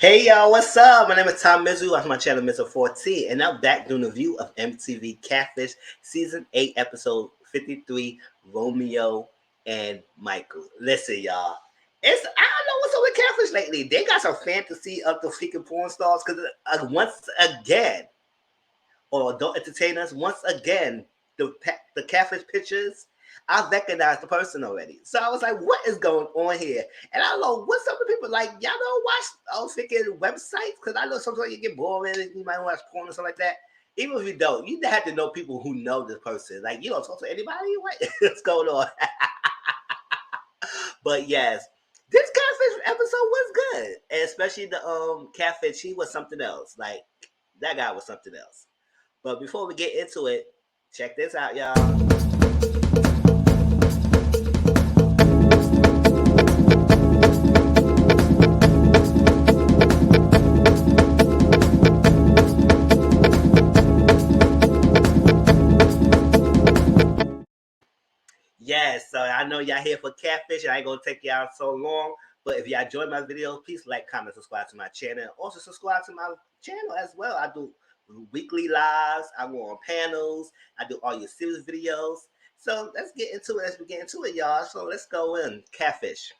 Hey y'all, what's up? My name is Tom Mizzle. Welcome to my channel, Mizzle 14, and I'm back doing a review of MTV Catfish Season 8, Episode 53, Romeo and Michael. Listen, y'all, I don't know what's up with Catfish lately. They got some fantasy of the freaking porn stars because once again, or adult entertainers, once again, the Catfish pictures, I recognized the person already. So I was like, what is going on here? And I don't know what's up with people. Like, y'all don't watch freaking websites? Because I know sometimes you get bored and you might watch porn or something like that. Even if you don't, you have to know people who know this person. Like, you don't talk to anybody. What's going on? But yes, this Catfish episode was good. And especially the Catfish, he was something else. Like, that guy was something else. But before we get into it, check this out, y'all. Yes, so I know y'all here for Catfish, and I ain't gonna take y'all so long. But if y'all enjoy my videos, please like, comment, subscribe to my channel. Also subscribe to my channel as well. I do weekly lives. I go on panels. I do all your series videos. So let's get into it. Let's get into it, y'all. So let's go in. Catfish.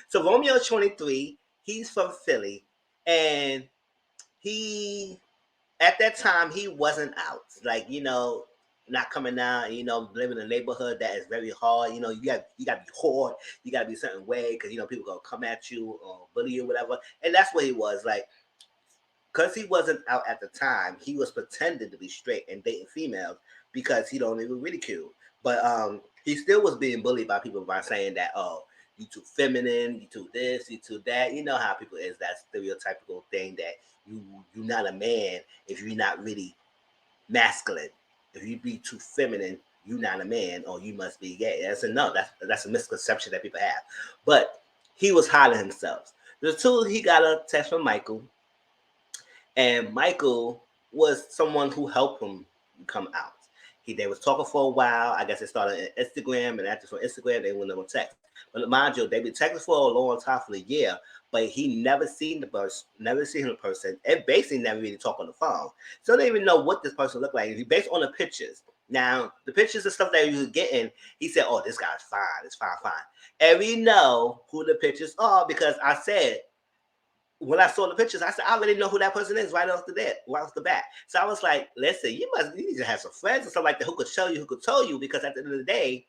So Romeo 23. He's from Philly, and he at that time he wasn't out. Like, not coming out, living in a neighborhood that is very hard. You gotta be hard, you gotta be a certain way because people gonna come at you or bully you, whatever. And that's what he was like. Because he wasn't out at the time, he was pretending to be straight and dating females because he don't even ridicule. But he still was being bullied by people by saying that, oh, you too feminine, you too this, you too that. You know how people is, that stereotypical thing that you're not a man if you're not really masculine. If you be too feminine, you're not a man, or you must be gay. That's a no. That's a misconception that people have. But he was hiding himself. The two, he got a text from Michael, and Michael was someone who helped him come out. They was talking for a while. I guess they started on Instagram, and after from Instagram, they went on text. But mind you, they been texting for a long time, for a year. But he never seen the person, never seen the person, and basically never really talk on the phone. So they didn't even know what this person looked like. He based on the pictures. Now the pictures and stuff that he was getting, he said, "Oh, this guy's fine. It's fine, fine." And we know who the pictures are because I said, when I saw the pictures, I said, I already know who that person is right off the bat. So I was like, listen, you need to have some friends or something like that who could show you, who could tell you, because at the end of the day,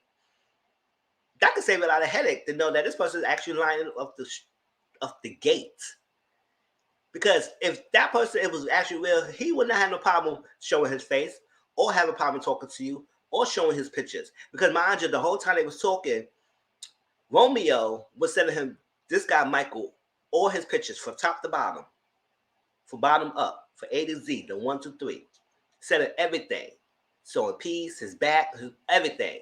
that could save a lot of headache to know that this person is actually lining up the gate. Because if that person, it was actually real, he would not have no problem showing his face or have a problem talking to you or showing his pictures. Because mind you, the whole time they was talking, Romeo was sending him, this guy Michael, all his pictures from top to bottom, from bottom up, for A to Z, the 1, 2, 3, sending everything, showing piece, his back, everything,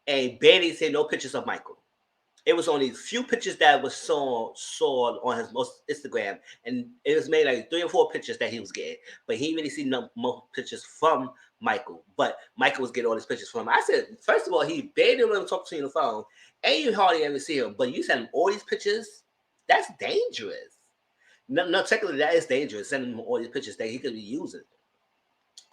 and barely said no pictures of Michael. It was only a few pictures that was saw on his most Instagram, and it was made like 3 or 4 pictures that he was getting, but he really seen no more pictures from Michael. But Michael was getting all these pictures from him. I said, first of all, he barely let him talk to you on the phone, and you hardly ever see him. But you send him all these pictures. That's dangerous. No, technically that is dangerous. Sending him all these pictures that he could be using.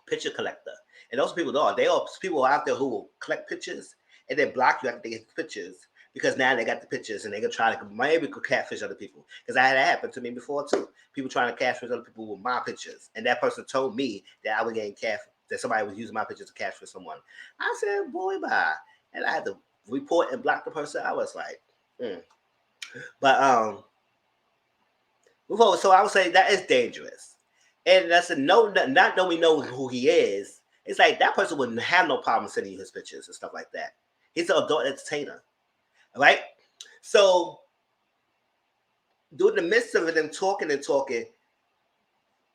Picture collector, and those people are. They are people out there who will collect pictures and then block you after they get pictures, because now they got the pictures and they can try to maybe catfish other people. Because I had that happen to me before too. People trying to catfish other people with my pictures, and that person told me that I was getting catfish, that somebody was using my pictures to catfish someone. I said, boy, bye, and I had to report and block the person. I was like, but so I would say that is dangerous, and that's a no. Not that we know who he is. It's like that person wouldn't have no problem sending you his pictures and stuff like that. He's an adult entertainer. Right? So during the midst of them talking and talking,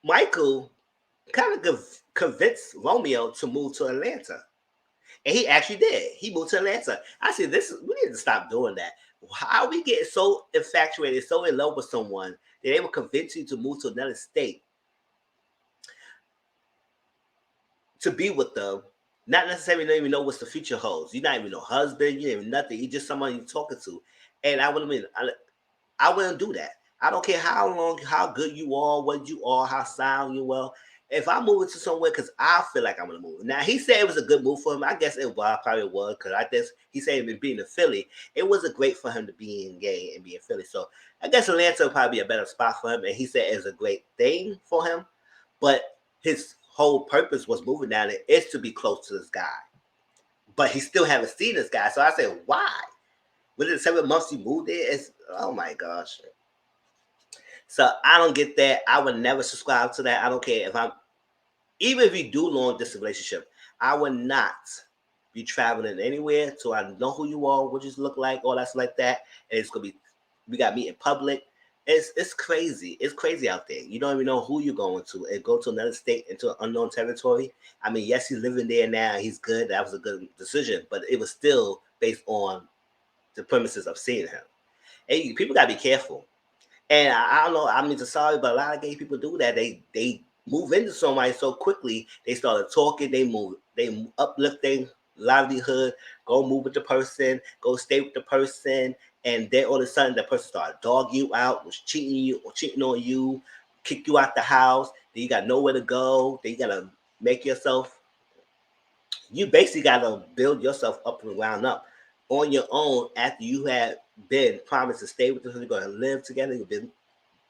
Michael kind of convinced Romeo to move to Atlanta. And he actually did. He moved to Atlanta. I said, we need to stop doing that. How we get so infatuated, so in love with someone that they will convince you to move to another state to be with them, not necessarily don't even know what the future holds. You're not even no husband, you ain't even nothing. You're just someone you're talking to. And I wouldn't do that. I don't care how long, how good you are, what you are, how sound you are. If I'm moving to somewhere, because I feel like I'm gonna move. Now he said it was a good move for him. I guess it was probably was because I guess he said it being in Philly, it wasn't great for him to be in gay and be in Philly. So I guess Atlanta would probably be a better spot for him. And he said it was a great thing for him, but his whole purpose was moving down there is to be close to this guy. But he still haven't seen this guy. So I said, why? Within 7 months he moved there? It's oh my gosh. So I don't get that. I would never subscribe to that. I don't care if I'm even if we do long distance relationship, I would not be traveling anywhere till I know who you are, what you look like, all that stuff like that. And it's gonna be we got meet in public. It's crazy. It's crazy out there. You don't even know who you're going to and go to another state into an unknown territory. I mean, yes, he's living there now. He's good. That was a good decision, but it was still based on the premises of seeing him. And people gotta be careful. And I don't know. I mean, sorry, but a lot of gay people do that. They move into somebody so quickly. They started talking. They move. They uplift their livelihood. Go move with the person. Go stay with the person. And then all of a sudden, the person started dog you out, was cheating you or cheating on you, kick you out the house. Then you got nowhere to go. Then you gotta make yourself. You basically gotta build yourself up from the ground up on your own after you have been promised to stay with them. You're gonna live together. You've been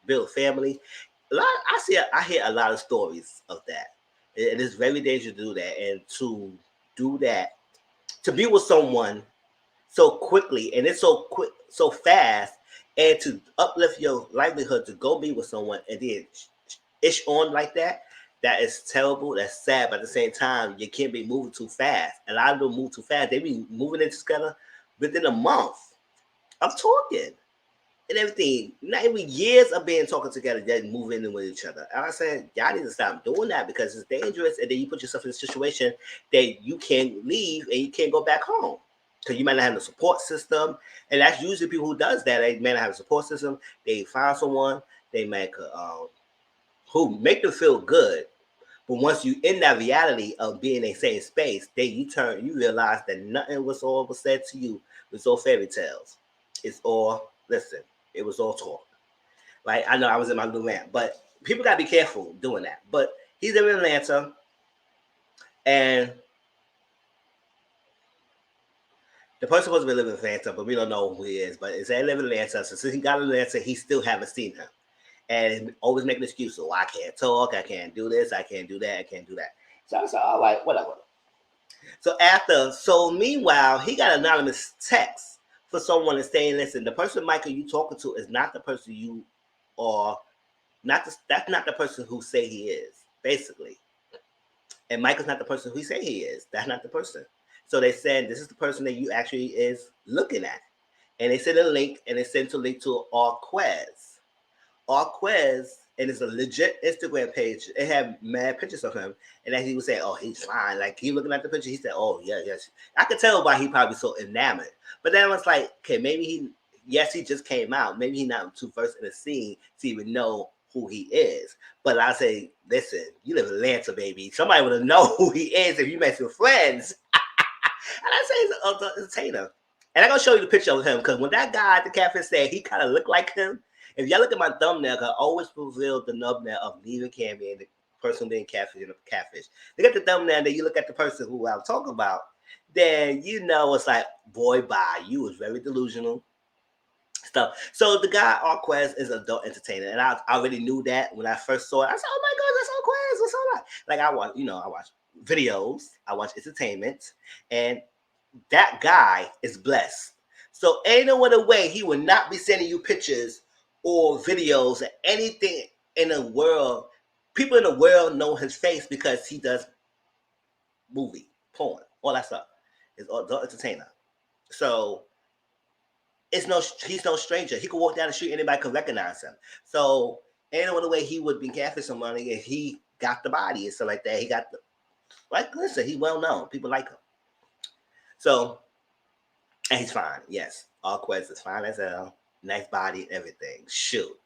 build a family. I hear a lot of stories of that. It is very dangerous to do that, and to do that, to be with someone so quickly, and it's so quick, so fast, and to uplift your livelihood to go be with someone and then ish on like that. That is terrible. That's sad. But at the same time, you can't be moving too fast. A lot of them move too fast. They be moving into together within a month of talking and everything. Not even years of being talking together, then moving in with each other. And I said, y'all need to stop doing that because it's dangerous. And then you put yourself in a situation that you can't leave and you can't go back home because you might not have a support system. And that's usually people who does that. They may not have a support system. They find someone. They make who make them feel good. But once you in that reality of being in a same space, then you realize that nothing was all was said to you. It was all fairy tales. It's all listen. It was all talk. Right? I know I was in my little rant, but people gotta be careful doing that. But he's in Atlanta, and the person supposed to be living in Atlanta, but we don't know who he is. But it's in Atlanta. So since he got in Atlanta, he still haven't seen him. And always making an excuse. So I can't talk, I can't do this, I can't do that, I can't do that. So I said, all right, whatever. So meanwhile, he got anonymous text for someone to say, listen, the person Michael you talking to is not the person you are that's not the person who say he is, basically. And Michael's not the person who say he is. That's not the person. So they said this is the person that you actually is looking at. And they sent a link and they sent a link to Arquez. Arquez, and it's a legit Instagram page. It had mad pictures of him, and then he was saying, "Oh, he's fine." Like he looking at the picture, he said, "Oh, yeah, yes." I could tell why he probably so enamored. But then I was like, okay, maybe he just came out. Maybe he's not too versed in the scene to even know who he is. But I say, listen, you live in Atlanta, baby. Somebody would have known who he is if you met your friends. And I say he's an entertainer. And I'm gonna show you the picture of him because when that guy at the catfish said he kind of looked like him. If y'all look at my thumbnail, I always reveal the thumbnail of leaving Kamie and the person being catfish and the catfish. Look at the thumbnail, then you look at the person who I'm talking about, then you know it's like, boy, bye. You was very delusional stuff. So the guy Arquez is an adult entertainer, and I already knew that when I first saw it. I said, oh my God, that's Arquez. What's all that? Like I watch videos, I watch entertainment, and that guy is blessed. So ain't no other way he would not be sending you pictures or videos or anything in the world. People in the world know his face because he does movie, porn, all that stuff. He's an entertainer. So he's no stranger. He could walk down the street, anybody could recognize him. So ain't no other way he would be catfishing somebody if he got the body and stuff like that. He got the listen, he's well known. People like him. So and he's fine. Yes. Arquez is fine as hell. Nice body, everything. Shoot.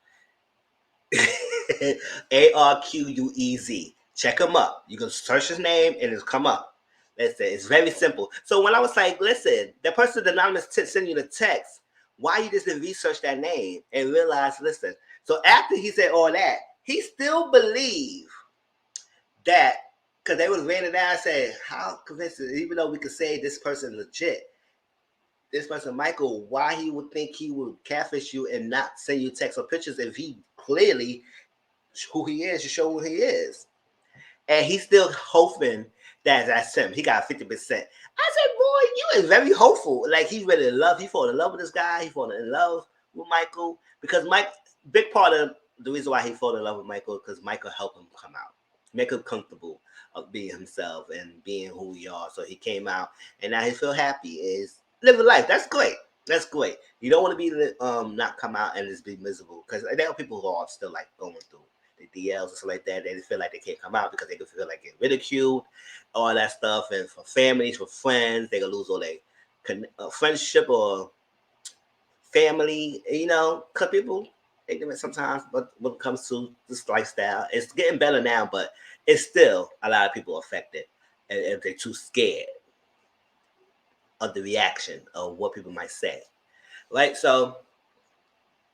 Arquez. Check him up. You can search his name and it'll come up. Listen, it's very simple. So when I was like, listen, the person anonymous sending you the text, why you just didn't research that name and realize, listen, So after he said all that, he still believed that, because they was ran it down and said, how convincing, even though we could say this person legit, this person Michael, why he would think he would catfish you and not send you text or pictures if he clearly who he is, you show who he is. And he's still hoping that that's him. He got 50%. I said, boy, you is very hopeful. Like he fall in love with this guy. He fall in love with Michael. Because big part of the reason why he fall in love with Michael, because Michael helped him come out. Make him comfortable of being himself and being who he are. So he came out and now he feel happy. Is living life. That's great. That's great. You don't want to be not come out and just be miserable. Because there are people who are still like going through the DLs and stuff like that. They feel like they can't come out because they can feel like getting ridiculed, all that stuff. And for families, for friends, they can lose all their friendship or family, you know, because people ignorant sometimes. But when it comes to this lifestyle, it's getting better now, but it's still a lot of people affected, and if they're too scared of the reaction of what people might say, right? So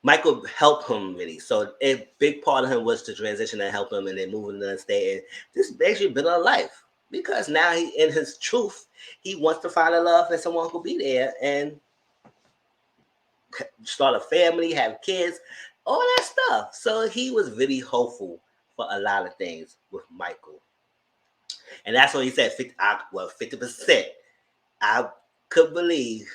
Michael helped him really. So a big part of him was to transition and help him, and then moving to the state and just basically build a life. Because now he, in his truth, he wants to find a love and someone who will be there and start a family, have kids, all that stuff. So he was really hopeful for a lot of things with Michael. And that's when he said 50%. I could believe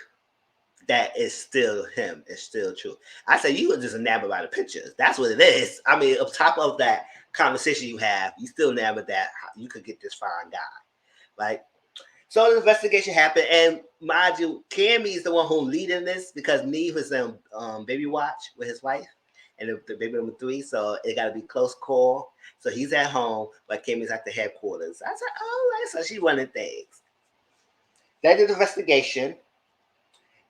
that is still him. It's still true. I said you were just enamored by the pictures. That's what it is. I mean, on top of that conversation you have, you still enamored that you could get this fine guy, right? So the investigation happened, and mind you, Kamie is the one who leading this because Neve was in baby watch with his wife, and the baby number 3. So it got to be close call. So he's at home, but Kamie's at the headquarters. I said, all right, so she running things. They did the investigation.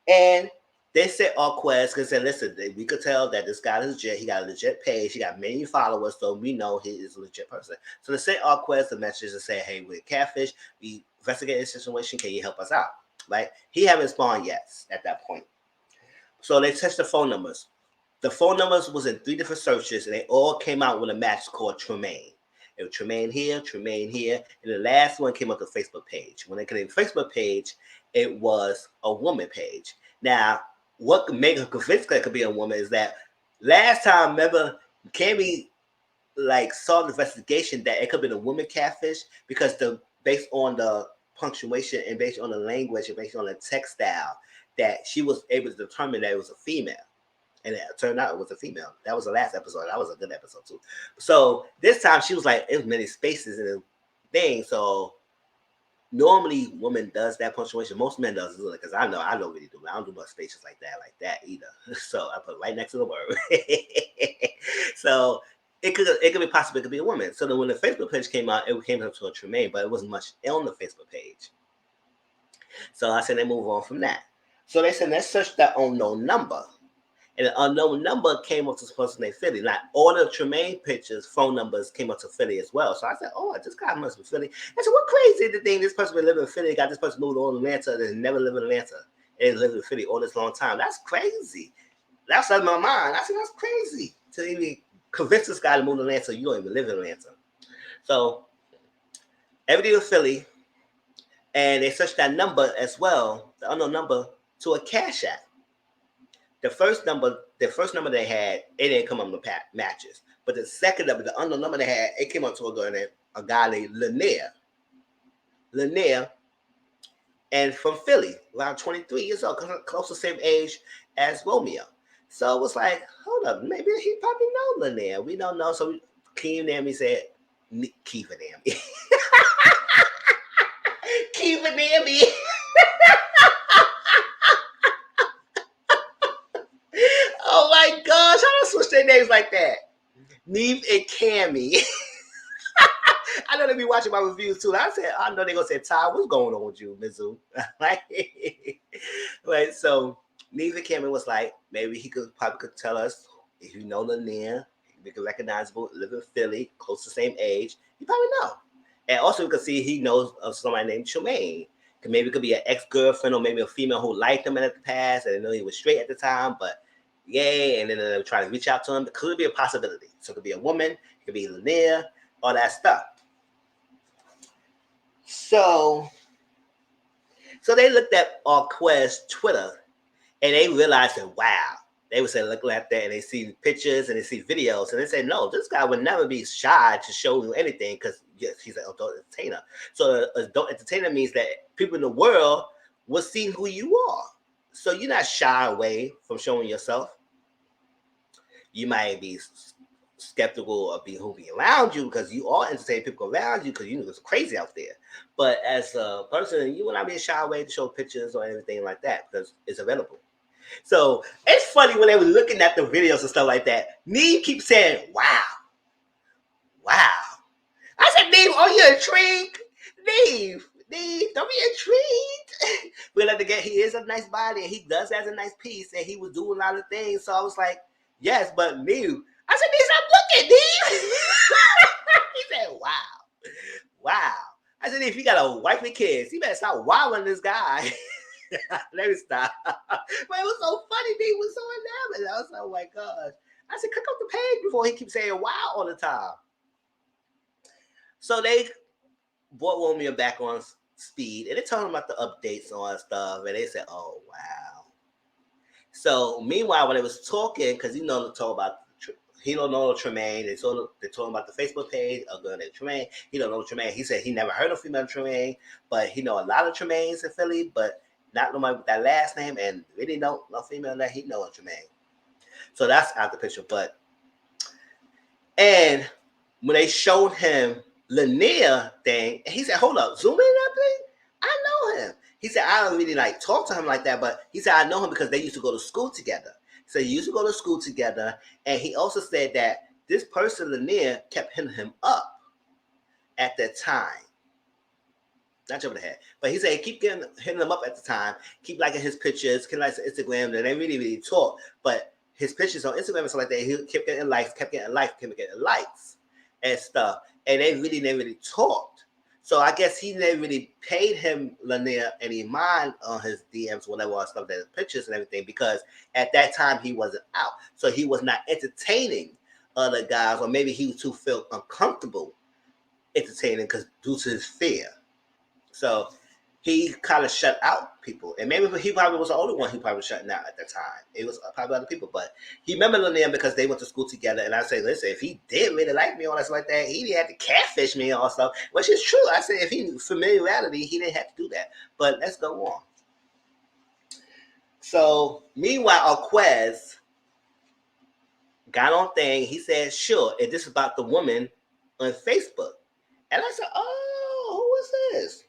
And they said Quest because said, listen, we could tell that this guy is legit. He got a legit page. He got many followers, so we know he is a legit person. So they sent Quest the message and say, hey, we're Catfish. We investigate this situation. Can you help us out? Right? He haven't spawned yet at that point. So they tested the phone numbers. The phone numbers was in 3 different searches, and they all came out with a match called Tremaine. It was Tremaine here, and the last one came up the Facebook page. When they came to the Facebook page, it was a woman page. Now, what could make her convinced that it could be a woman is that last time, remember, Kamie like saw the investigation that it could be a woman catfish because based on the punctuation and based on the language and based on the text style, that she was able to determine that it was a female. And it turned out it was a female. That was the last episode. That was a good episode too. So this time she was like, there's many spaces in the thing. So normally woman does that punctuation. Most men does it because I don't really do it. I don't do much spaces like that either. So I put it right next to the word. So it could be possible it could be a woman. So then when the Facebook page came out, it came up to a Tremaine, but it wasn't much on the Facebook page. So I said they move on from that. So they said let's search that unknown number. And an unknown number came up to the person named Philly. Like all the Tremaine pictures, phone numbers came up to Philly as well. So I said, oh, this guy must be Philly. I said, what crazy to think this person been living in Philly, got this person moved on to Atlanta, and never lived in Atlanta, and lived in Philly all this long time. That's crazy. That's in my mind. I said, that's crazy to even convince this guy to move to Atlanta. You don't even live in Atlanta. So everything was Philly, and they searched that number as well, the unknown number, to a Cash App. The first number they had, it didn't come on the matches. But the second number, the unknown number they had, it came up to a guy named Lanier, and from Philly, around 23 years old, close to the same age as Romeo. So it was like, hold up, maybe he probably know Lanier. We don't know. So Keem Nami said, Keith and Nami. Keith and Nami. Oh my gosh, how do I switch their names like that? Neve and Kamie. I know they be watching my reviews too. I know they're gonna say, Ty, what's going on with you, Mizzle? Right, so Neve and Kamie was like, maybe he probably could tell us if you know Lanier, he could recognizable, live in Philly, close to the same age. You probably know. And also we could see he knows of somebody named Tremaine. Maybe it could be an ex-girlfriend or maybe a female who liked him in the past and they know he was straight at the time, but yay, and then they're trying to reach out to him. It could be a possibility. So it could be a woman, it could be Lanier, all that stuff. So they looked at Arquez's Twitter and they realized that, wow, they would say looking at that and they see pictures and they see videos and they say, no, this guy would never be shy to show you anything because yes, he's an adult entertainer. So an adult entertainer means that people in the world will see who you are. So you're not shy away from showing yourself. You might be skeptical of who be around you because you are entertaining people around you because you know it's crazy out there. But as a person, you will not be shy away to show pictures or anything like that because it's available. So it's funny when they were looking at the videos and stuff like that. Neve keeps saying, wow. Wow. I said, Neve, are you intrigued? Neve, don't be intrigued. But like he is a nice body and he does has a nice piece and he was doing a lot of things. So I was like, yes, but Neve. I said, Neve, stop looking, Neve. He said, wow. Wow. I said, if you got a wife and kids, you better stop wowing this guy. Let me stop. But it was so funny. He was so enamored. I was like, oh my gosh. I said, click up the page before he keeps saying wow all the time. So they brought Romeo back on speed and they told him about the updates on stuff. And they said, oh, wow. So meanwhile, when they was talking, because you know, they talk about he don't know Tremaine. They told him about the Facebook page of the Tremaine. He don't know Tremaine. He said he never heard of female Tremaine, but he know a lot of Tremaines in Philly, but not nobody with that last name, and really no female that he know of Tremaine. So that's out the picture. But and when they showed him Lanier thing, he said, "Hold up, zoom in that thing. I know him." He said, "I don't really like talk to him like that, but he said I know him because they used to go to school together." So he used to go to school together, and he also said that this person Lanier kept hitting him up at that time. Not jumping ahead, but he said keep hitting him up at the time, keep liking his pictures, keep liking his Instagram, and they really talk. But his pictures on Instagram and stuff like that, he kept getting likes, and stuff. And they never really talked. So I guess he never really paid him Lanier any mind on his DMs, whatever stuff, that his pictures and everything, because at that time he wasn't out. So he was not entertaining other guys, or maybe he too felt uncomfortable entertaining because due to his fear. So he kind of shut out people. And maybe he probably was the only one who probably was shutting out at the time. It was probably other people. But he remembered them because they went to school together. And I say, listen, if he did really like me or something like that, he didn't have to catfish me or stuff, which is true. I said, if he knew familiarity, he didn't have to do that. But let's go on. So meanwhile, Arquez got on thing. He said, sure. And this is about the woman on Facebook. And I said, oh, who is this?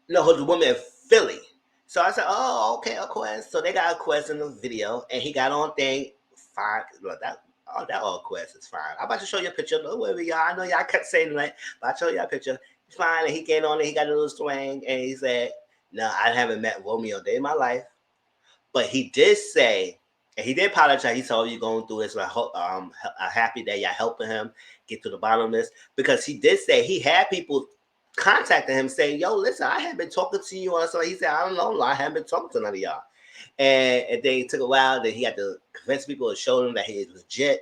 No, the woman in Philly. So I said, oh, okay, Arquez. So they got Arquez in the video, and he got on thing. Fine. Look, that Arquez is fine. I'm about to show you a picture. Don't worry, y'all. I know y'all kept saying that, but I'll show you a picture. It's fine. And he came on and he got a little swing, and he said, no, I haven't met Romeo a day in my life. But he did say, and he did apologize. He said, oh, you're going through this. I'm happy that y'all helping him get to the bottom of this. Because he did say he had people contacted him saying, yo, listen, I haven't been talking to you. So he said, I don't know, I haven't been talking to none of y'all. And they took a while. Then he had to convince people to show them that he is legit.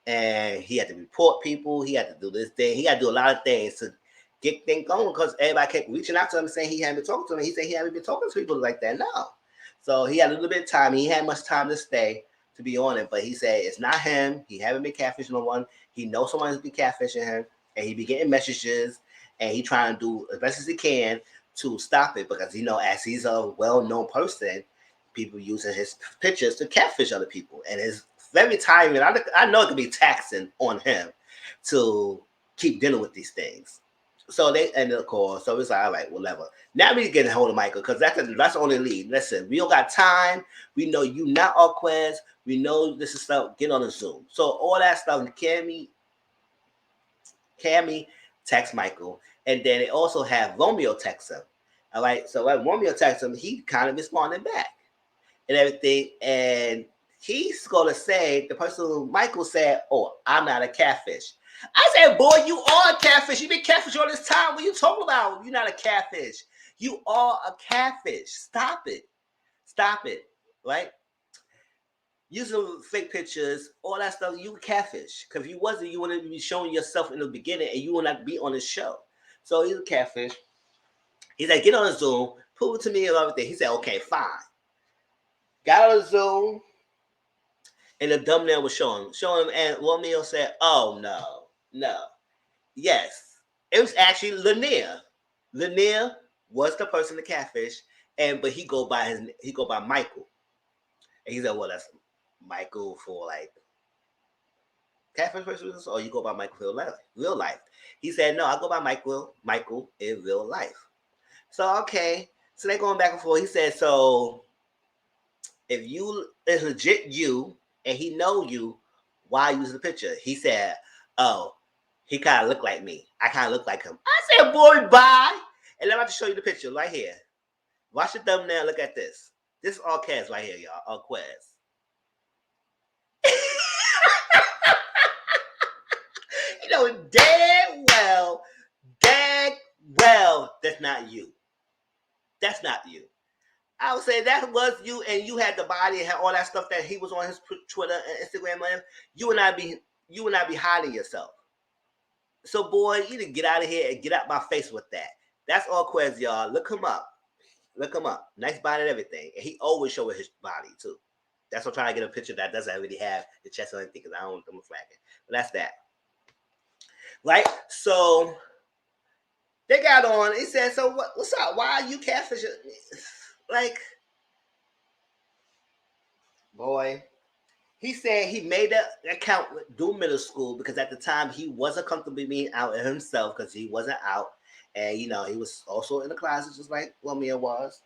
And he had to report people. He had to do this thing. He had to do a lot of things to get things going because everybody kept reaching out to him saying he hadn't been talking to them. He said he hadn't been talking to people like that. No. So he had a little bit of time. He had much time to stay to be on it. But he said it's not him. He haven't been catfishing no one. He knows someone has been catfishing him. And he be getting messages. And he trying to do as best as he can to stop it because, you know, as he's a well-known person, people using his pictures to catfish other people. And it's very tiring. I know it can be taxing on him to keep dealing with these things. So they ended the call. So it's like, all right, whatever. Now we getting a hold of Michael because that's the only lead. Listen, we don't got time. We know you not Arquez. We know this is stuff. Get on the Zoom. So all that stuff, Kamie text Michael, and then they also have Romeo text him. All right, so when Romeo texts him, he kind of responded back and everything, and he's gonna say the person who Michael said, "Oh, I'm not a catfish." I said, "Boy, you are a catfish. You've been catfish all this time. What are you talking about? You're not a catfish. You are a catfish. Stop it, right?" using fake pictures, all that stuff, you catfish. Because if you wasn't, you wouldn't be showing yourself in the beginning and you would not be on the show. So he's a catfish. He's like, get on the Zoom, prove it to me and everything. He said, okay, fine. Got on the Zoom, and the thumbnail was showing him, and Romeo said, oh, no. Yes. It was actually Lanier. Lanier was the person, the catfish, but he go by Michael. And he said, well, that's Michael for like catfish purposes, or you go by Michael for real life. He said, no, I go by Michael in real life. So, okay. So they're going back and forth. He said, so if it's legit you and he know you, why use the picture? He said, oh, he kind of look like me. I kind of look like him. I said, boy, bye. And I'm about to show you the picture right here. Watch the thumbnail. Look at this. This is all Kez right here, y'all. All Quez. You know, dead well, that's not you. That's not you. I would say that was you, and you had the body and had all that stuff that he was on his Twitter and Instagram. You would not be hiding yourself. So, boy, you need to get out of here and get out my face with that. That's all Quez, y'all. Look him up. Nice body and everything. And he always show his body, too. That's what I'm trying to get a picture that doesn't really have the chest or anything because I don't want them flagging. But that's that. Right? So, they got on. He said, so what's up? Why are you catfishing? Like, boy. He said he made that account during middle school because at the time he wasn't comfortable being out himself because he wasn't out. And, he was also in the closet just like Romeo was.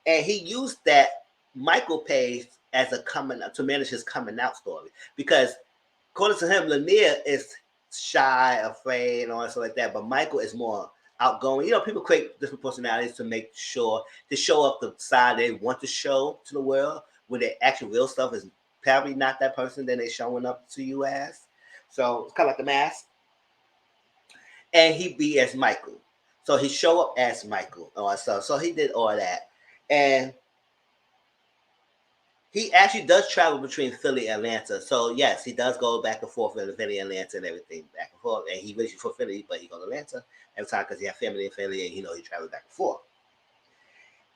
And he used that Michael page as to manage his coming out story. Because according to him, Lanier is shy, afraid, and all that stuff like that. But Michael is more outgoing. People create different personalities to show up the side they want to show to the world when their actual real stuff is probably not that person that they're showing up to you as. So it's kind of like the mask. And he be as Michael. So he show up as Michael. So he did all that. And he actually does travel between Philly and Atlanta. So yes, he does go back and forth in Philly and Atlanta and everything back and forth. And he wishes for Philly, but he goes to Atlanta every time because he has family in Philly and he travels back and forth.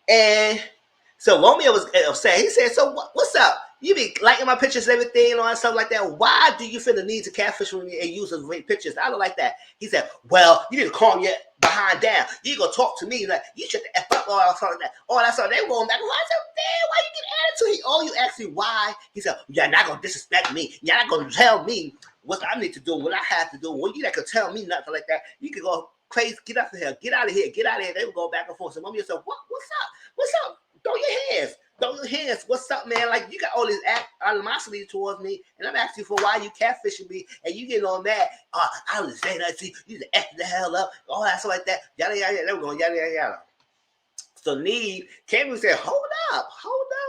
And so Romeo was upset. He said, so what's up? You be liking my pictures and everything and all that stuff like that. Why do you feel the need to catfish me and use those great pictures? I don't like that. He said, well, you need to calm your behind down. You go talk to me like you shut the F up or something like that. All that stuff. They going back. I said, damn, why you get attitude? You asked me why. He said, you're not going to disrespect me. You're not going to tell me what I need to do, what I have to do. Well, you not going to tell me nothing like that. You can go crazy. Get out of here. Get out of here. Get out of here. They would go back and forth. So Mommy said, what's up? What's up? Throw your hands. What's up, man? Like, you got all this animosity towards me, and I'm asking you for why you catfishing me, and you getting all mad. I was saying that to you. You just F the hell up. All that stuff like that. Yada, yada, yada. They were going yada, yada, yada. So Kamie said, hold up.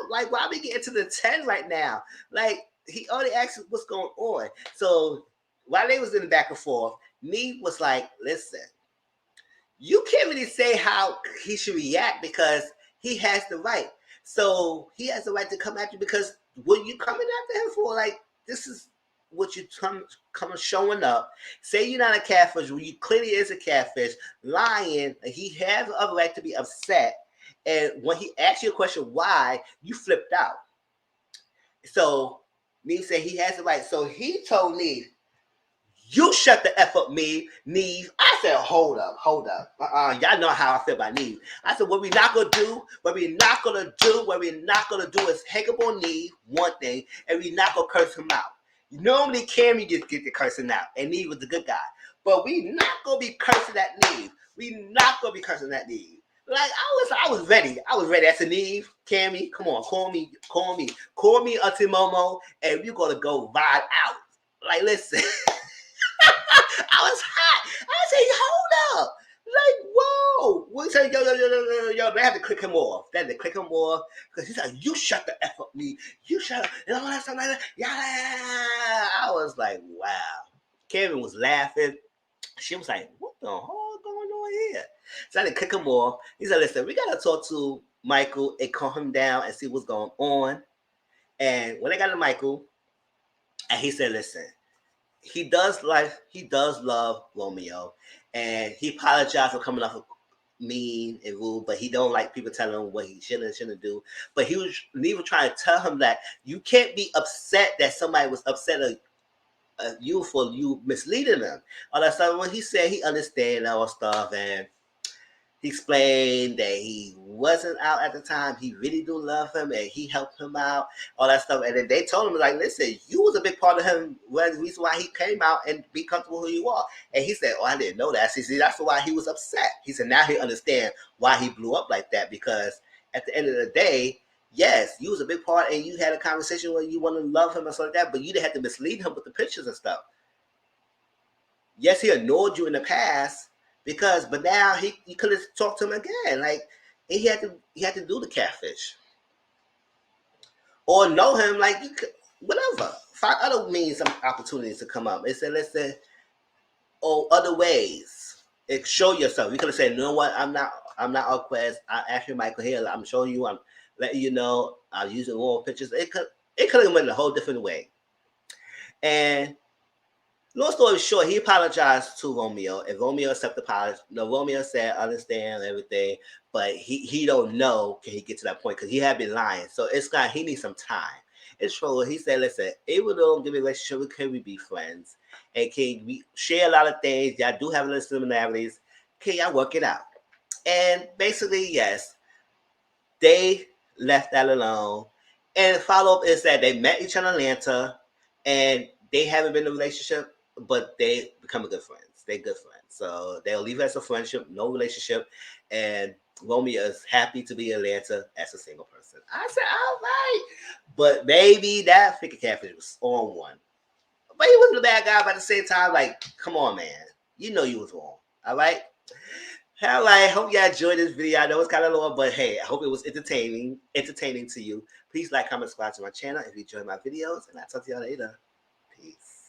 Like, why are we getting to the 10 right now? Like, he already asked what's going on. So while they was in the back and forth, Neve was like, listen, you can't really say how he should react because he has the right. So he has the right to come at you because what you coming after him for? Like, this is what you come showing up. Say you're not a catfish when you clearly is a catfish, lying. He has a right to be upset. And when he asked you a question, why, you flipped out. So Neve said he has the right. So he told Neve, you shut the F up, Neve. I said, hold up. Y'all know how I feel about Neve. I said, what we're not going to do is hang up on Neve, one thing, and we're not going to curse him out. Normally, Kamie just get the cursing out, and Neve was the good guy. But we not going to be cursing at Neve. Like, I was ready. I said, Neve, Kamie, come on, call me, Auntie Momo, and we're going to go ride out. Like, listen. I was hot. I said, hold up. Like, whoa. We said, yo. They had to click him off. Because he said, you shut the F up, me. You shut up. And all that stuff like that. Yeah. I was like, wow. Kamie was laughing. She was like, what the hell is going on here? So I had to click him off. He said, listen, we got to talk to Michael and calm him down and see what's going on. And when they got to Michael, and he said, listen, he does love Romeo, and he apologized for coming off mean and rude, but he don't like people telling him what he should and shouldn't do. But he was even trying to tell him that you can't be upset that somebody was upset at you for you misleading them. All that stuff. When he said he understand all stuff, and he explained that he wasn't out at the time. He really do love him, and he helped him out, all that stuff. And then they told him, like, listen, you was a big part of him. Was the reason why he came out and be comfortable who you are. And he said, oh, I didn't know that. See, that's why he was upset. He said, now he understand why he blew up like that, because at the end of the day, yes, you was a big part, and you had a conversation where you want to love him and stuff like that, but you didn't have to mislead him with the pictures and stuff. Yes, he ignored you in the past, but now he could have talked to him again. Like, and he had to do the catfish or know him. Like, you could, whatever, find other means, some opportunities to come up. It said, listen, or other ways. Show yourself. You could have said, you know what, I'm not awkward. I actually Michael here. I'm showing you. I'm letting you know. I'm using more pictures. It could have went a whole different way. And long story short, he apologized to Romeo, and Romeo accepted the apology. No, Romeo said, understand everything, but he don't know can he get to that point, because he had been lying. So it's not, he needs some time. It's true. He said, listen, even though don't give me a relationship, can we be friends? And can we share a lot of things? Y'all do have a little similarities. Can y'all work it out? And basically, yes, they left that alone. And the follow-up is that they met each other in Atlanta, and they haven't been in a relationship, but they become good friends. They're good friends. So they'll leave as a friendship, no relationship. And Romeo is happy to be in Atlanta as a single person. I said, all right. But maybe that figure catfish was on one. But he wasn't a bad guy, but at the same time, like, come on, man. You know you was wrong. All right? All right, hope y'all enjoyed this video. I know it's kind of long, but hey, I hope it was entertaining to you. Please like, comment, subscribe to my channel if you enjoy my videos, and I'll talk to y'all later. Peace.